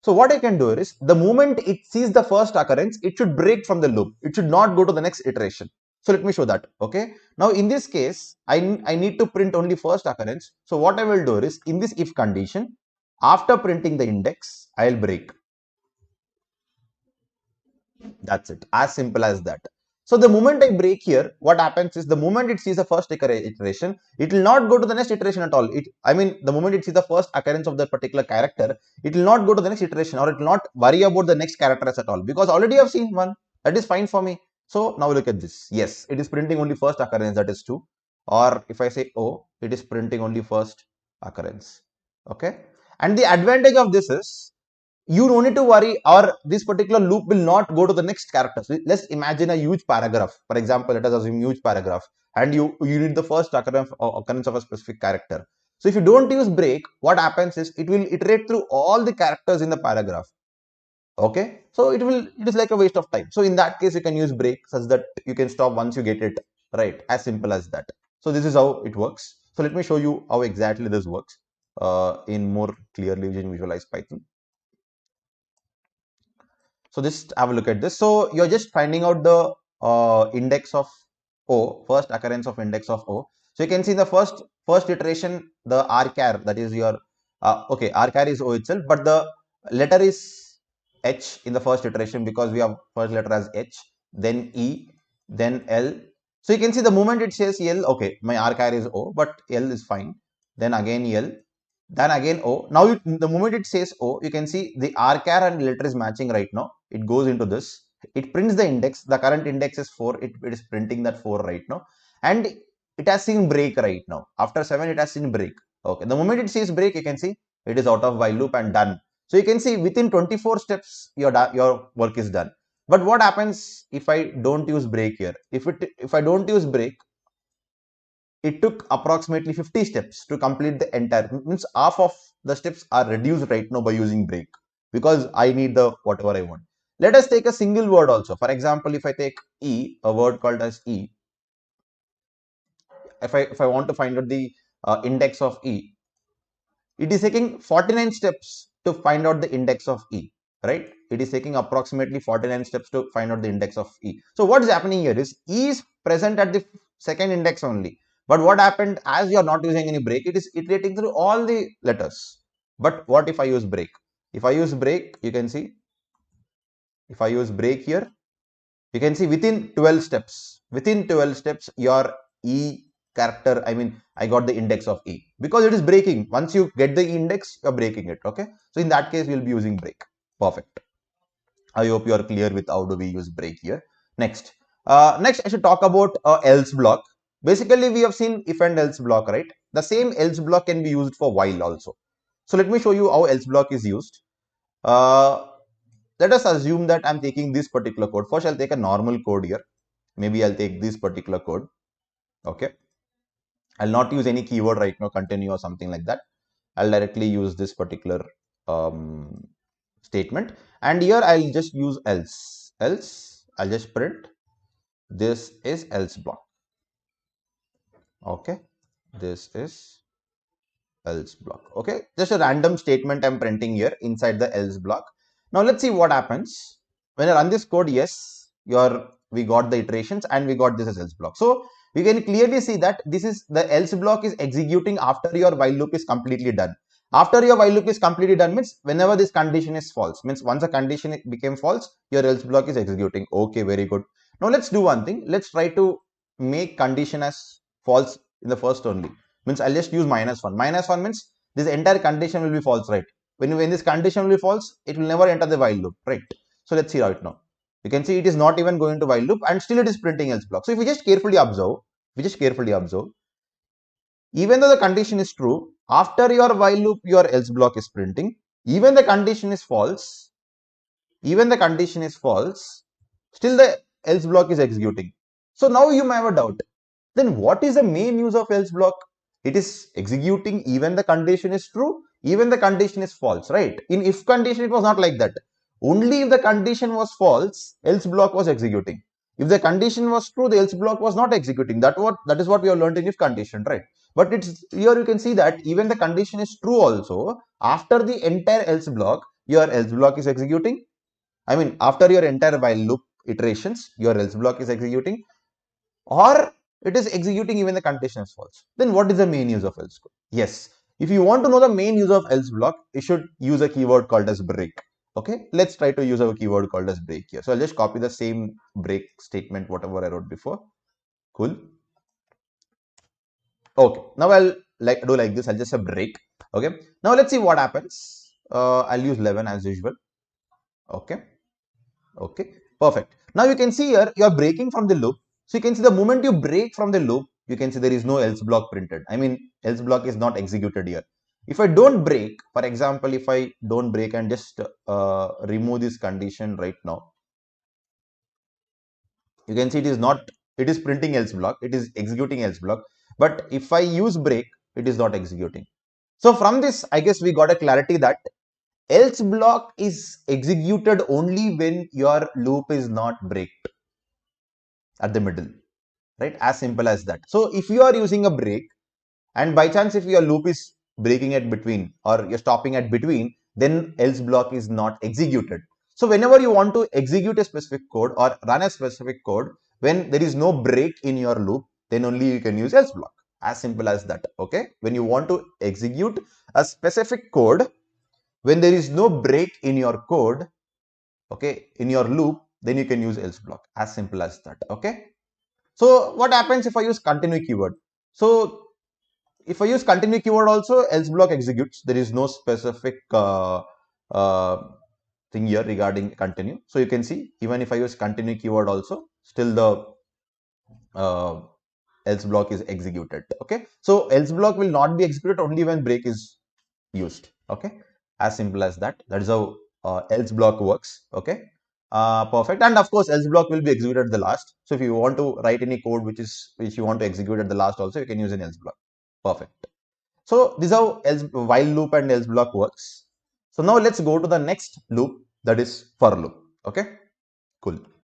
So what I can do is, the moment it sees the first occurrence, it should break from the loop. It should not go to the next iteration. So let me show that. Okay, now in this case, I need to print only first occurrence. So what I will do is, in this if condition, after printing the index, I'll break. That's it. As simple as that. So the moment I break here, what happens is, the moment it sees the first iteration, it will not go to the next iteration at all. I mean, the moment it sees the first occurrence of that particular character, it will not go to the next iteration, or it will not worry about the next characters at all, because already I've seen one. That is fine for me. So now look at this. Yes, it is printing only first occurrence, that is 2. Or if I say oh, it is printing only first occurrence. Okay. And the advantage of this is, you don't need to worry, or this particular loop will not go to the next character. So let's imagine a huge paragraph. For example, let us assume huge paragraph, and you need the first occurrence of a specific character. So if you don't use break, what happens is, it will iterate through all the characters in the paragraph. Okay, so it is like a waste of time. So in that case, you can use break such that you can stop once you get it right. As simple as that. So this is how it works. So let me show you how exactly this works in more clearly using Visualize Python. So just have a look at this. So you're just finding out the index of O, first occurrence of index of O. So you can see the first iteration, the rchar, that is your okay, rchar is O itself, but the letter is H in the first iteration, because we have first letter as H, then E, then L. So you can see the moment it says L, okay, my rchar is O, but L is fine. Then again L, then again O. Now the moment it says O, you can see the rchar and letter is matching right now. It goes into this. It prints the index. The current index is 4. It is printing that 4 right now. And it has seen break right now. After 7, it has seen break. Okay. The moment it sees break, you can see it is out of while loop and done. So you can see within 24 steps, your work is done. But what happens if I don't use break here? If I don't use break, it took approximately 50 steps to complete the entire, means half of the steps are reduced right now by using break, because I need the whatever I want. Let us take a single word also. For example, if I take E, a word called as E, if I want to find out the index of E, it is taking 49 steps to find out the index of E, right? It is taking approximately 49 steps to find out the index of E. So what is happening here is E is present at the second index only. But what happened, as you are not using any break, it is iterating through all the letters. But what if I use break? If I use break, you can see, if I use break here, you can see within 12 steps, your E character, I got the index of E because it is breaking. Once you get the index, you're breaking it. Okay. So in that case, we'll be using break. Perfect. I hope you are clear with how do we use break here. Next, I should talk about else block. Basically, we have seen if and else block, right? The same else block can be used for while also. So let me show you how else block is used. Uh, Let us assume that I'm taking this particular code. First, I'll take a normal code here. Maybe I'll take this particular code. Okay. I'll not use any keyword right now, continue or something like that. I'll directly use this particular statement. And here I'll just use else. Else, I'll just print this is else block. Okay. This is else block. Okay. Just a random statement I'm printing here inside the else block. Now let's see what happens when I run this code. Yes, we got the iterations and we got this as else block. So we can clearly see that this is the else block is executing after your while loop is completely done. After your while loop is completely done means whenever this condition is false, means once a condition became false, your else block is executing. Okay, very good. Now let's do one thing. Let's try to make condition as false in the first only. Means I'll just use -1. -1 means this entire condition will be false, right? When this condition will be false, it will never enter the while loop, right? So let's see right now. You can see it is not even going to while loop and still it is printing else block. So if we just carefully observe, even though the condition is true, after your while loop, your else block is printing. Even the condition is false, still the else block is executing. So now you may have a doubt. Then what is the main use of else block? It is executing even the condition is true, even the condition is false, right? In if condition, it was not like that. Only if the condition was false, else block was executing. If the condition was true, the else block was not executing. That is what we have learned in if condition, right? But it's here you can see that even the condition is true also. After the entire else block, your else block is executing. After your entire while loop iterations, your else block is executing, or it is executing even the condition is false. Then what is the main use of else code? Yes, if you want to know the main use of else block, you should use a keyword called as break. Okay, let's try to use a keyword called as break here. So I'll just copy the same break statement, whatever I wrote before. Cool. Okay, now I'll do like this. I'll just say break. Okay, now let's see what happens. I'll use 11 as usual. Okay. Okay, perfect. Now you can see here you are breaking from the loop. So you can see the moment you break from the loop, you can see there is no else block printed. Else block is not executed here. If I don't break, for example, if I don't break and just remove this condition right now, you can see it is printing else block, it is executing else block. But if I use break, it is not executing. So from this, I guess we got a clarity that else block is executed only when your loop is not breaked at the middle, right? As simple as that. So if you are using a break and by chance if your loop is breaking at between or you're stopping at between, then else block is not executed. So whenever you want to execute a specific code or run a specific code, when there is no break in your loop, then only you can use else block. As simple as that. Okay, when you want to execute a specific code, when there is no break in your code, okay, in your loop, then you can use else block. As simple as that. Okay. So what happens if I use continue keyword? So if I use continue keyword also, else block executes. There is no specific thing here regarding continue. So you can see even if I use continue keyword also, still the else block is executed. Okay. So else block will not be executed only when break is used. Okay. As simple as that. That is how else block works. Okay. Perfect. And of course, else block will be executed at the last. So if you want to write any code which you want to execute at the last also, you can use an else block. Perfect. So this is how else while loop and else block works. So now let's go to the next loop, that is for loop. Okay. Cool.